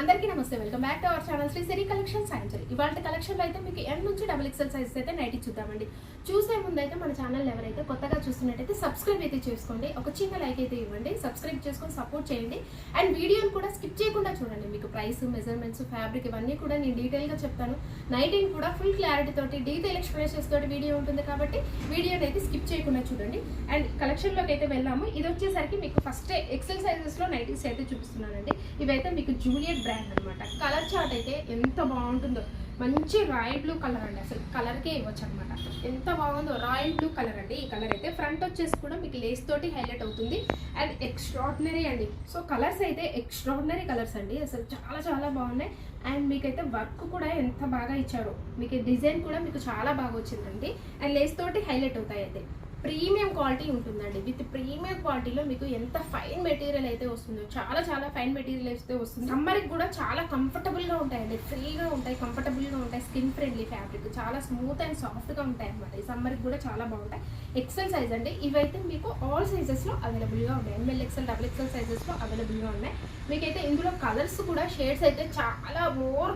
అందరికీ నమస్తే, welcome back to our channel Shri Siri collection సాయంత్రం. ఇవాళ కలెక్షన్లో అయితే మీకు M నుంచి XXL సైజెస్ అయితే నైట్ చూద్దామండి. చూసే ముందు అయితే మన ఛానల్ ఎవరైతే కొత్తగా చూస్తున్నట్టయితే సబ్స్క్రైబ్ అయితే చేసుకోండి, ఒక చిన్న లైక్ అయితే ఇవ్వండి, సబ్స్క్రైబ్ చేసుకొని సపోర్ట్ చేయండి. అండ్ వీడియోని కూడా స్కిప్ చేయకుండా చూడండి. మీకు ప్రైస్, మెజర్మెంట్స్, ఫ్యాబ్రిక్ ఇవన్నీ కూడా నేను డీటెయిల్గా చెప్తాను. నైటింగ్ కూడా ఫుల్ క్లారిటీ తోటి డీటెయిల్ ఎక్స్ప్లెనేషన్స్ తోటి వీడియో ఉంటుంది కాబట్టి వీడియోని అయితే స్కిప్ చేయకుండా చూడండి. అండ్ కలెక్షన్లోకి అయితే వెళ్ళాము. ఇది వచ్చేసరికి మీకు ఫస్ట్ ఎక్సెల్ సైజెస్లో నైటీస్ అయితే చూపిస్తున్నానండి. ఇవైతే మీకు జూలియట్ బ్రాండ్ అనమాట. కలర్ చార్ట్ అయితే ఎంత బాగుంటుందో, మంచి రాయల్ బ్లూ కలర్ అండి. అసలు కలర్కే ఇవ్వచ్చు అనమాట. ఎంత బాగుందో, రాయల్ బ్లూ కలర్ అండి. ఈ కలర్ అయితే ఫ్రంట్ వచ్చేసి కూడా మీకు లేస్ తోటి హైలైట్ అవుతుంది అండ్ ఎక్స్ట్రాడినరీ అండి. సో కలర్స్ అయితే ఎక్స్ట్రాడినరీ కలర్స్ అండి, అసలు చాలా చాలా బాగున్నాయి. అండ్ మీకైతే వర్క్ కూడా ఎంత బాగా ఇచ్చారో, మీకు డిజైన్ కూడా మీకు చాలా బాగా వచ్చిందండి. అండ్ లేస్ తోటి హైలైట్ అవుతాయి. అయితే ప్రీమియం క్వాలిటీ ఉంటుందండి. విత్ ప్రీమియం క్వాలిటీలో మీకు ఎంత ఫైన్ మెటీరియల్ అయితే వస్తుందో, చాలా చాలా ఫైన్ మెటీరియల్ అయితే వస్తుంది. సమ్మర్కి కూడా చాలా కంఫర్టబుల్గా ఉంటాయండి, ఫ్రీగా ఉంటాయి, కంఫర్టబుల్గా ఉంటాయి. స్కిన్ ఫ్రెండ్లీ ఫ్యాబ్రిక్, చాలా స్మూత్ అండ్ సాఫ్ట్గా ఉంటాయి అనమాట. ఈ సమ్మర్కి కూడా చాలా బాగుంటాయి. ఎక్సెల్ సైజ్ అండి. ఇవైతే మీకు ఆల్ సైజెస్లో అవైలబుల్గా ఉన్నాయి. ML, XL, XXL సైజెస్లో అవైలబుల్గా ఉన్నాయి. మీకైతే ఇందులో కలర్స్ కూడా షేడ్స్ అయితే చాలా మోర్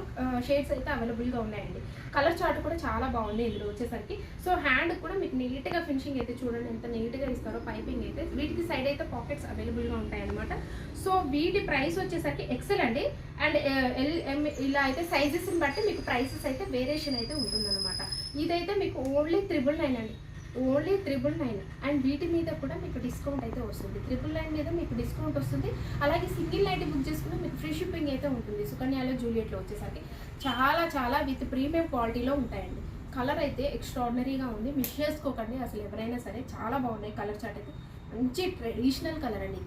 షేడ్స్ అయితే అవైలబుల్గా ఉన్నాయండి. కలర్ చార్ట్ కూడా చాలా బాగుంది ఇందులో వచ్చేసరికి. సో హ్యాండ్ కూడా మీకు నీట్గా ఫినిషింగ్ అయితే చూడండి ఎంత నీట్గా ఇస్తారో. పైపింగ్ అయితే వీటికి సైడ్ అయితే పాకెట్స్ అవైలబుల్గా ఉంటాయి అనమాట. సో వీటి ప్రైస్ వచ్చేసరికి ఎక్సెల్ అండి. అండ్ LM ఇలా అయితే సైజెస్ని బట్టి మీకు ప్రైసెస్ అయితే వేరియేషన్ అయితే ఉంటుందన్నమాట. ఇదైతే మీకు ఓన్లీ 999 అండి, ఓన్లీ 999. అండ్ వీటి మీద కూడా మీకు డిస్కౌంట్ అయితే వస్తుంది. 999 మీద మీకు డిస్కౌంట్ వస్తుంది. అలాగే సింగిల్ నైట్ బుక్ చేసుకుని మీకు ఫ్రీ షిప్పింగ్ అయితే ఉంటుంది. సుకన్యాలో, జూలియట్లో వచ్చేసరికి చాలా చాలా విత్ ప్రీమియం క్వాలిటీలో ఉంటాయండి. కలర్ అయితే ఎక్స్ట్రాడినరీగా ఉంది, మిస్ చేసుకోకండి అసలు ఎవరైనా సరే. చాలా బాగున్నాయి. కలర్ చార్ట్ అయితే మంచి ట్రెడిషనల్ కలర్ అండి.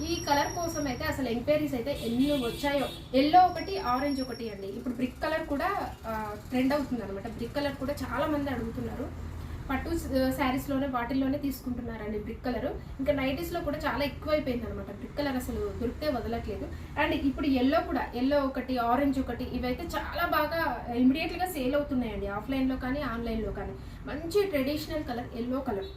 ఈ కలర్ కోసం అయితే అసలు ఎంక్వైరీస్ అయితే ఎన్ని వచ్చాయో. ఎల్లో ఒకటి, ఆరెంజ్ ఒకటి అండి. ఇప్పుడు బ్రిక్ కలర్ కూడా ట్రెండ్ అవుతుంది అనమాట. బ్రిక్ కలర్ కూడా చాలా మంది అడుగుతున్నారు. పట్టు శారీస్లోనే వాటిల్లోనే తీసుకుంటున్నారండి బ్రిక్ కలర్. ఇంకా నైటీస్లో కూడా చాలా ఎక్కువైపోయింది అనమాట. బ్రిక్ కలర్ అసలు దొరికితే వదలట్లేదు. అండ్ ఇప్పుడు ఎల్లో కూడా, ఎల్లో ఒకటి, ఆరెంజ్ ఒకటి, ఇవైతే చాలా బాగా ఇమీడియట్గా సేల్ అవుతున్నాయండి. ఆఫ్లైన్లో కానీ ఆన్లైన్లో కానీ. మంచి ట్రెడిషనల్ కలర్, ఎల్లో కలర్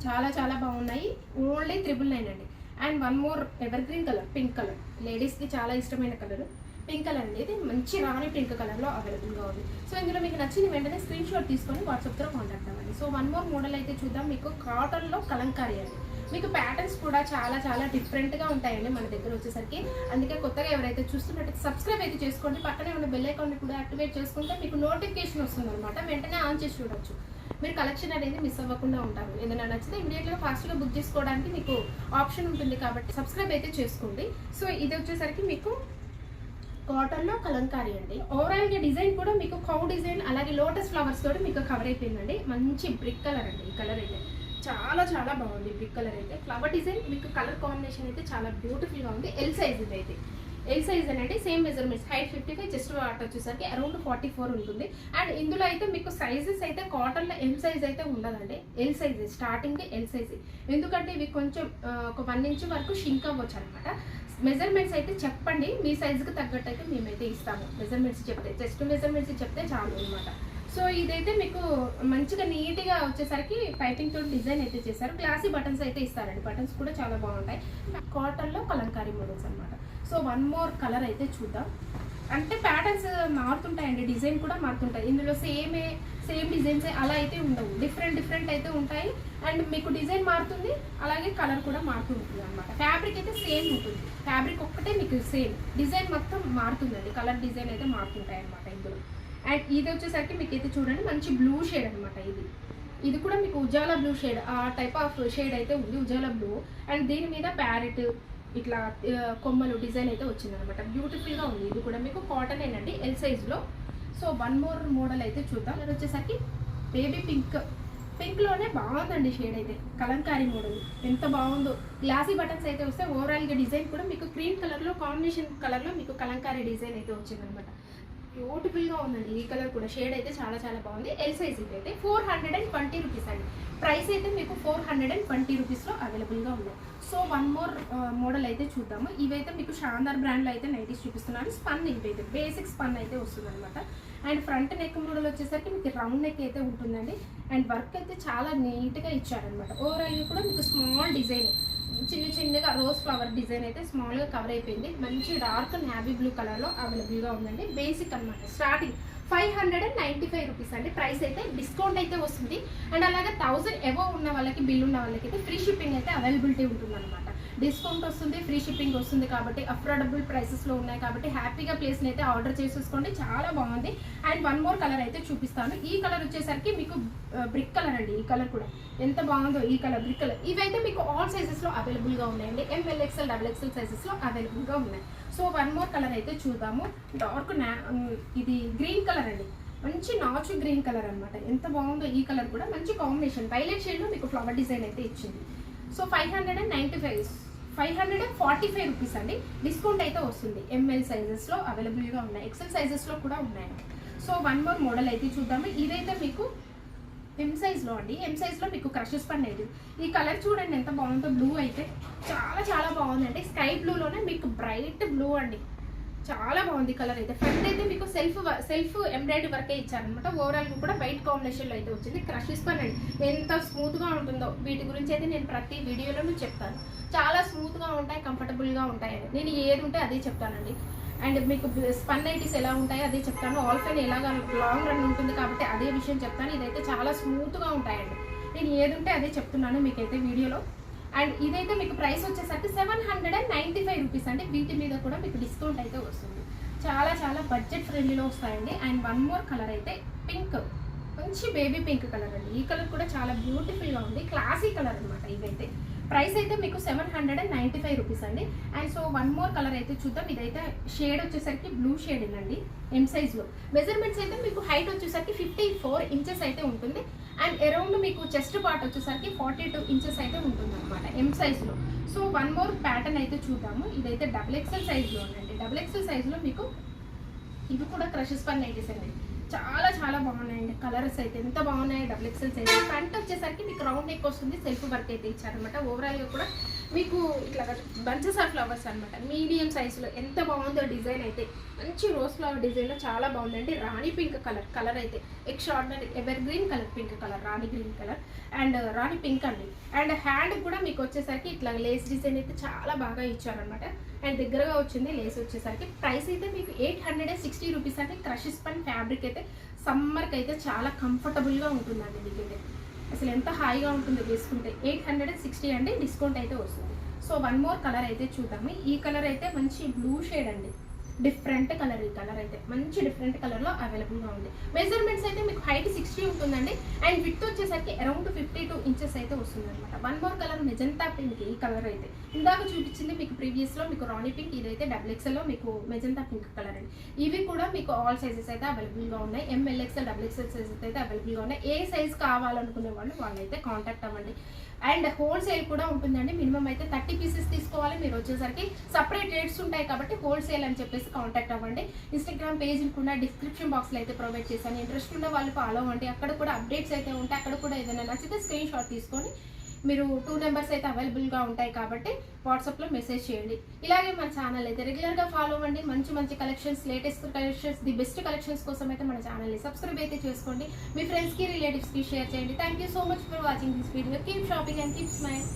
చాలా చాలా బాగున్నాయి. ఓన్లీ 999 అండి. And one more ever green colour, pink colour. లేడీస్కి చాలా ఇష్టమైన కలర్ పింక్ కలర్ అనేది మంచి రాణి పింక్ కలర్లో అవైలబుల్గా ఉంది. సో ఇందులో మీకు నచ్చిన వెంటనే స్క్రీన్ షాట్ తీసుకొని వాట్సాప్తో కాంటాక్ట్ అవ్వండి. సో వన్ మోర్ మోడల్ అయితే చూద్దాం. మీకు కాటన్లో కలంకారీ అండి. మీకు ప్యాటర్న్స్ కూడా చాలా చాలా డిఫరెంట్గా ఉంటాయండి మన దగ్గర వచ్చేసరికి. అందుకే కొత్తగా ఎవరైతే చూస్తున్నట్టు సబ్స్క్రైబ్ అయితే చేసుకోండి. పక్కనే ఉన్న బెల్ ఐకాన్ని కూడా యాక్టివేట్ చేసుకుంటే మీకు నోటిఫికేషన్ వస్తుంది అనమాట. వెంటనే ఆన్ చేసి చూడొచ్చు. మీరు కలెక్షన్ అనేది మిస్ అవ్వకుండా ఉంటారు. ఏదైనా నచ్చితే ఇమీడియట్గా ఫాస్ట్గా బుక్ చేసుకోవడానికి మీకు ఆప్షన్ ఉంటుంది కాబట్టి సబ్స్క్రైబ్ అయితే చేసుకోండి. సో ఇది వచ్చేసరికి మీకు కాటన్లో కలంకారీ అండి. ఓవరాల్గా డిజైన్ కూడా మీకు కౌ డిజైన్, అలాగే లోటస్ ఫ్లవర్స్ తోటి మీకు కవర్ అయిపోయిందండి. మంచి బ్రిక్ కలర్ అండి. ఈ కలర్ అయితే చాలా చాలా బాగుంది. బ్రిక్ కలర్ అయితే ఫ్లవర్ డిజైన్, మీకు కలర్ కాంబినేషన్ అయితే చాలా బ్యూటిఫుల్గా ఉంది. ఎల్ సైజ్ ఇది అయితే ఎల్ సైజ్ అనేది same measurements. Height 55, chest what వచ్చేసరికి అరౌండ్ 44 ఉంటుంది. అండ్ ఇందులో అయితే మీకు సైజెస్ అయితే కాటన్లో ఎల్ సైజ్ అయితే ఉండదండి. L size starting L size, ఎందుకంటే ఇవి కొంచెం ఒక 1 ఇంచ్ వరకు షింక్ అవ్వచ్చు అనమాట. మెజర్మెంట్స్ అయితే చెప్పండి, మీ సైజుకి తగ్గట్టు అయితే మేమైతే ఇస్తాము. మెజర్మెంట్స్ చెప్తే, చెస్ట్ మెజర్మెంట్స్ చెప్తే చాలు అనమాట. సో ఇదైతే మీకు మంచిగా నీట్గా వచ్చేసరికి పైపింగ్ తోటి డిజైన్ అయితే చేశారు. గ్లాసీ బటన్స్ అయితే ఇస్తారండి. బటన్స్ కూడా చాలా బాగుంటాయి. కాటన్లో కలంకారీ మోడల్స్ అనమాట. సో వన్ మోర్ కలర్ అయితే చూద్దాం. అంటే ప్యాటర్న్స్ మారుతుంటాయండి, డిజైన్ కూడా మారుతుంటాయి. ఇందులో సేమ్ డిజైన్స్ అలా అయితే ఉండవు, డిఫరెంట్ అయితే ఉంటాయి. అండ్ మీకు డిజైన్ మారుతుంది, అలాగే కలర్ కూడా మారుతుంటుంది అనమాట. ఫ్యాబ్రిక్ అయితే సేమ్ ఉంటుంది. ఫ్యాబ్రిక్ ఒక్కటే మీకు సేమ్, డిజైన్ మొత్తం మారుతుందండి. కలర్ డిజైన్ అయితే మారుతుంటాయి అనమాట ఇందులో. అండ్ ఇది వచ్చేసరికి మీకు అయితే చూడండి మంచి బ్లూ షేడ్ అనమాట. ఇది కూడా మీకు ఉజాలా బ్లూ షేడ్, ఆ టైప్ ఆఫ్ షేడ్ అయితే ఉంది, ఉజాలా బ్లూ. అండ్ దీని మీద ప్యారెట్ ఇట్లా కొమ్మలు డిజైన్ అయితే వచ్చిందనమాట. బ్యూటిఫుల్గా ఉంది. ఇది కూడా మీకు కాటన్ ఏనండి, ఎల్ సైజ్లో. సో వన్ మోర్ మోడల్ అయితే చూద్దాం. అది వచ్చేసరికి బేబీ పింక్లోనే బాగుందండి షేడ్ అయితే. కలంకారీ మోడల్ ఎంత బాగుందో. గ్లాసీ బటన్స్ అయితే వస్తే ఓవరాల్గా డిజైన్ కూడా మీకు క్రీమ్ కలర్లో, కాంబినేషన్ కలర్లో మీకు కలంకారీ డిజైన్ అయితే వచ్చిందనమాట. బ్యూటిఫుల్గా ఉందండి. ఈ కలర్ కూడా షేడ్ అయితే చాలా చాలా బాగుంది. ఎల్ సైజ్ అయితే 420 రూపీస్ అండి. ప్రైస్ అయితే మీకు 420 రూపీస్లో అవైలబుల్గా ఉన్నాయి. సో వన్ మోర్ మోడల్ అయితే చూద్దాము. ఇవైతే మీకు షాందార్ బ్రాండ్లో అయితే నైటీస్ చూపిస్తున్నాను. స్పన్ ఇవైతే బేసిక్ స్పన్ అయితే వస్తుంది అనమాట. అండ్ ఫ్రంట్ నెక్ మోడల్ వచ్చేసరికి మీకు రౌండ్ నెక్ అయితే ఉంటుందండి. అండ్ వర్క్ అయితే చాలా నీట్గా ఇచ్చారనమాట. ఓవరాల్గా కూడా మీకు స్మాల్ డిజైన్ చిన్న చిన్నగా రోజ్ ఫ్లవర్ డిజైన్ అయితే స్మాల్గా కవర్ అయిపోయింది. మంచి డార్క్ నావీ బ్లూ కలర్లో అవైలబుల్గా ఉందండి. బేసిక్ అనమాట. స్టార్టింగ్ 595 రూపీస్ అండి. ప్రైస్ అయితే డిస్కౌంట్ అయితే వస్తుంది. అండ్ అలాగే 1000 ఎబో ఉన్న వాళ్ళకి, బిల్ ఉన్న వాళ్ళకి అయితే ఫ్రీ షిప్పింగ్ అయితే అవైలబిలిటీ ఉంటుంది అనమాట. డిస్కౌంట్ వస్తుంది, ఫ్రీ షిప్పింగ్ వస్తుంది కాబట్టి అఫోర్డబుల్ ప్రైసెస్లో ఉన్నాయి కాబట్టి హ్యాపీగా ప్లేస్ని అయితే ఆర్డర్ చేసేసుకోండి. చాలా బాగుంది. అండ్ వన్ మోర్ కలర్ అయితే చూపిస్తాను. ఈ కలర్ వచ్చేసరికి మీకు బ్రిక్ కలర్ అండి. ఈ కలర్ కూడా ఎంత బాగుందో, ఈ కలర్ బ్రిక్ కలర్. ఇవైతే మీకు ఆల్ సైజెస్లో అవైలబుల్గా ఉన్నాయండి. ML XL XXL సైజెస్లో అవైలబుల్గా ఉన్నాయి. సో వన్ మోర్ కలర్ అయితే చూద్దాము. డార్క్ ఇది గ్రీన్ కలర్ అండి. మంచి నాచు గ్రీన్ కలర్ అనమాట. ఎంత బాగుందో ఈ కలర్ కూడా. మంచి కాంబినేషన్ వైలెట్ షేడ్లో మీకు ఫ్లవర్ డిజైన్ అయితే ఇచ్చింది. సో 545 రూపీస్ అండి. డిస్కౌంట్ అయితే వస్తుంది. ML సైజెస్లో అవైలబుల్గా ఉన్నాయి, XL సైజెస్లో కూడా ఉన్నాయి. సో వన్ మోర్ మోడల్ అయితే చూద్దాము. ఇదైతే మీకు M సైజ్లో అండి. M సైజ్లో మీకు క్రషెస్ పన్నది. ఈ కలర్ చూడండి ఎంత బాగుందో. బ్లూ అయితే చాలా చాలా బాగుందండి. స్కై బ్లూలోనే మీకు బ్రైట్ బ్లూ అండి. చాలా బాగుంది కలర్ అయితే. ఫ్రంట్ అయితే మీకు సెల్ఫ్ ఎంబ్రాయిడరీ వర్కే ఇచ్చారనమాట. ఓవరాల్గా కూడా వైట్ కాంబినేషన్లో అయితే వచ్చింది. క్రషెస్ పన్నది ఎంత స్మూత్గా ఉంటుందో వీటి గురించి అయితే నేను ప్రతి వీడియోలోనూ చెప్తాను. చాలా స్మూత్గా ఉంటాయి, కంఫర్టబుల్గా ఉంటాయని. నేను ఏది ఉంటే అదే చెప్తానండి. అండ్ మీకు స్పన్ నైటీస్ ఎలా ఉంటాయో అదే చెప్తాను. ఆల్ ఫైన్ ఎలాగా లాంగ్ రన్ ఉంటుంది కాబట్టి అదే విషయం చెప్తాను. ఇదైతే చాలా స్మూత్గా ఉంటాయండి. నేను ఏది ఉంటే అదే చెప్తున్నాను మీకైతే వీడియోలో. అండ్ ఇదైతే మీకు ప్రైస్ వచ్చేసరికి 795 రూపీస్ అండి. వీటి మీద కూడా మీకు డిస్కౌంట్ అయితే వస్తుంది. చాలా చాలా బడ్జెట్ ఫ్రెండ్లీలో వస్తాయండి. అండ్ వన్ మోర్ కలర్ అయితే పింక్, మంచి బేబీ పింక్ కలర్ అండి. ఈ కలర్ కూడా చాలా బ్యూటిఫుల్గా ఉంది. క్లాసీ కలర్ అనమాట. ఇవైతే ప్రైస్ అయితే మీకు 795 రూపీస్ అండి. And so one more colour అయితే చూద్దాం. ఇదైతే షేడ్ వచ్చేసరికి బ్లూ షేడ్ అండి. M సైజ్లో. మెజర్మెంట్స్ అయితే మీకు హైట్ వచ్చేసరికి 54 ఇంచెస్ అయితే ఉంటుంది. అండ్ అరౌండ్ మీకు చెస్ట్ పార్ట్ వచ్చేసరికి 42 ఇంచెస్ అయితే ఉంటుంది అనమాట M సైజ్లో. సో వన్ మోర్ ప్యాటర్న్ అయితే చూద్దాము. ఇదైతే XXL సైజ్లో ఉందండి. XXL సైజ్లో మీకు ఇవి కూడా క్రషెస్ పని నైటీస్ అండి. చాలా చాలా బాగున్నాయండి. కలర్స్ అయితే ఎంత బాగున్నాయి. XXL size. ఫ్రంట్ వచ్చేసరికి మీకు రౌండ్ నెక్ వస్తుంది. సెల్ఫ్ వర్క్ అయితే ఇచ్చారనమాట. ఓవరాల్గా కూడా మీకు ఇట్లా బంచెస్ ఆఫ్ ఫ్లవర్స్ అనమాట. మీడియం సైజులో ఎంత బాగుందో డిజైన్ అయితే. మంచి రోజ్ ఫ్లవర్ డిజైన్లో చాలా బాగుందండి. రాణి పింక్ కలర్ అయితే extraordinary ever green colour, pink colour, Rani green colour and Rani pink అండి. అండ్ హ్యాండ్ కూడా మీకు వచ్చేసరికి ఇట్లా లేస్ డిజైన్ అయితే చాలా బాగా ఇచ్చారనమాట. అండ్ దగ్గరగా వచ్చింది లేస్ వచ్చేసరికి. ప్రైస్ అయితే మీకు 860 రూపీస్ అంటే క్రషెస్ పన్ ఫ్యాబ్రిక్ అయితే సమ్మర్కి అయితే చాలా కంఫర్టబుల్గా ఉంటుందండి. మీకైతే అసలు ఎంత హాయిగా ఉంటుందో వేసుకుంటే. 860 అండి. డిస్కౌంట్ అయితే వస్తుంది. సో వన్ మోర్ కలర్ అయితే చూద్దాము. ఈ కలర్ అయితే మంచి బ్లూ షేడ్ అండి. Different colour. ఈ కలర్ అయితే మంచి డిఫరెంట్ కలర్లో అవైలబుల్గా ఉంది. మెజర్మెంట్స్ అయితే మీకు హైట్ 60 ఉంటుందండి. అండ్ విడ్త్ వచ్చేసరికి అరౌండ్ 52 ఇంచెస్ అయితే వస్తుంది అనమాట. One more colour magenta pink. ఈ కలర్ అయితే ఇందాక చూపించింది మీకు ప్రీవియస్లో మీకు రాణి పింక్. ఇదైతే XXLలో మీకు మెజంతా పింక్ కలర్ అండి. ఇవి కూడా మీకు ఆల్ సైజెస్ అయితే అవైలబుల్గా ఉన్నాయి. ML XL XXL సైజెస్ అయితే అవైలబుల్గా ఉన్నాయి. ఏ సైజ్ కావాలనుకునే వాళ్ళైతే కాంటాక్ట్ అవ్వండి. అండ్ హోల్సేల్ కూడా ఉంటుందండి. మినిమం అయితే 30 పీసెస్ తీసుకోవాలి. మీరు వచ్చేసరికి సపరేట్ రేట్స్ ఉంటాయి కాబట్టి హోల్సేల్ అని చెప్పేసి కాంటాక్ట్ అవ్వండి. ఇన్స్టాగ్రామ్ పేజ్ కూడా డిస్క్రిప్షన్ బాక్స్లో అయితే ప్రొవైడ్ చేశాను. ఇంట్రెస్ట్ ఉన్న వాళ్ళు ఫాలో అవ్వండి. అక్కడ కూడా అప్డేట్స్ అయితే ఉంటాయి. అక్కడ కూడా ఏదైనా నచ్చితే స్క్రీన్ షాట్ తీసుకొని మీరు 2 నెంబర్స్ అయితే అవైలబుల్గా ఉంటాయి కాబట్టి వాట్సాప్లో మెసేజ్ చేయండి. ఇలాగే మన ఛానల్ అయితే రెగ్యులర్గా ఫాలో అవ్వండి. మంచి మంచి collections, latest collections, the best collections కోసం అయితే మన ఛానల్ని సబ్స్క్రైబ్ అయితే చేసుకోండి. మీ ఫ్రెండ్స్కి, రిలేటివ్స్కి షేర్ చేయండి. Thank you so much for watching this video. Keep shopping and keep smile.